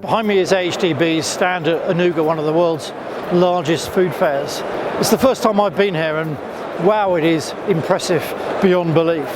Behind me is AHDB's stand at Anuga, one of the world's largest food fairs. It's the first time I've been here and wow, it is impressive beyond belief.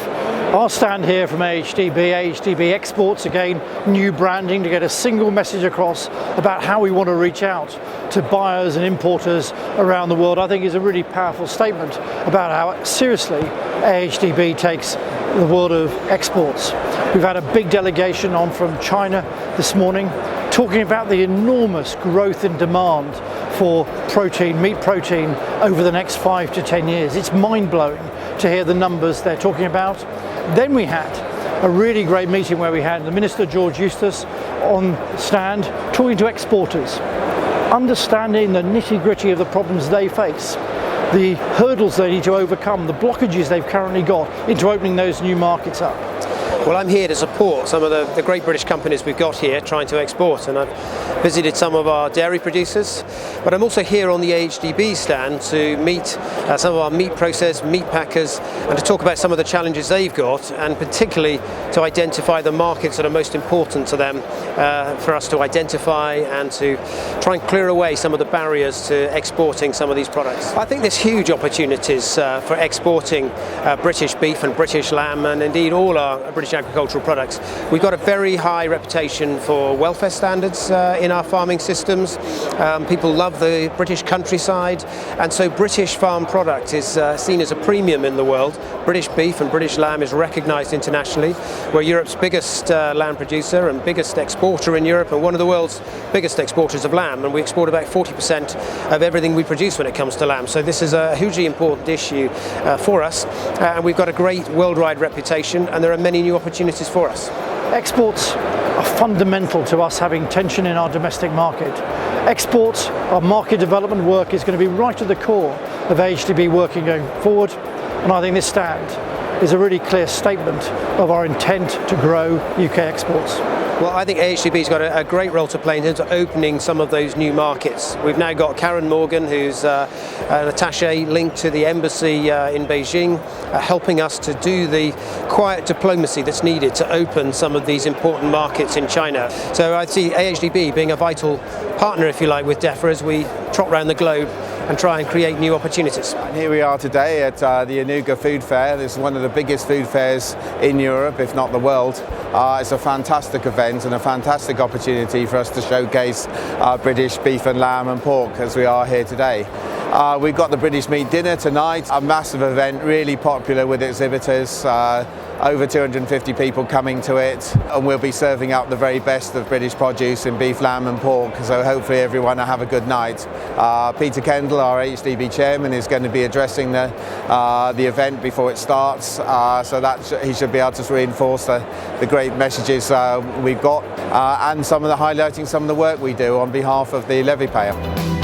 Our stand here from AHDB Exports, again, new branding to get a single message across about how we want to reach out to buyers and importers around the world, I think is a really powerful statement about how seriously AHDB takes the world of exports. We've had a big delegation on from China this morning, talking about the enormous growth in demand for protein, meat protein, over the next 5 to 10 years. It's mind-blowing to hear the numbers they're talking about. Then we had a really great meeting where we had the Minister George Eustice on stand talking to exporters, understanding the nitty-gritty of the problems they face, the hurdles they need to overcome, the blockages they've currently got into opening those new markets up. Well, I'm here to support some of the great British companies we've got here trying to export, and I've visited some of our dairy producers, but I'm also here on the AHDB stand to meet some of our meat processors, meat packers, and to talk about some of the challenges they've got, and particularly to identify the markets that are most important to them, for us to identify and to try and clear away some of the barriers to exporting some of these products. I think there's huge opportunities for exporting British beef and British lamb, and indeed all our British agricultural products. We've got a very high reputation for welfare standards in our farming systems. People love the British countryside, and so British farm product is seen as a premium in the world. British beef and British lamb is recognised internationally. We're Europe's biggest lamb producer and biggest exporter in Europe, and one of the world's biggest exporters of lamb, and we export about 40% of everything we produce when it comes to lamb. So this is a hugely important issue for us, and we've got a great worldwide reputation, and there are many new opportunities for us. Exports are fundamental to us having tension in our domestic market. Exports, our market development work is going to be right at the core of AHDB working going forward, and I think this stand is a really clear statement of our intent to grow UK exports. Well, I think AHDB's got a great role to play in terms of opening some of those new markets. We've now got Karen Morgan, who's an attaché linked to the embassy in Beijing, helping us to do the quiet diplomacy that's needed to open some of these important markets in China. So I see AHDB being a vital partner, if you like, with DEFRA as we trot around the globe and try and create new opportunities. And here we are today at the Anuga Food Fair. This is one of the biggest food fairs in Europe, if not the world. It's a fantastic event and a fantastic opportunity for us to showcase British beef and lamb and pork as we are here today. We've got the British Meat Dinner tonight, a massive event, really popular with exhibitors. Over 250 people coming to it, and we'll be serving up the very best of British produce in beef, lamb and pork, so hopefully everyone will have a good night. Peter Kendall, our AHDB chairman, is going to be addressing the event before it starts, so that he should be able to reinforce the great messages we've got, and highlighting some of the work we do on behalf of the levy payer.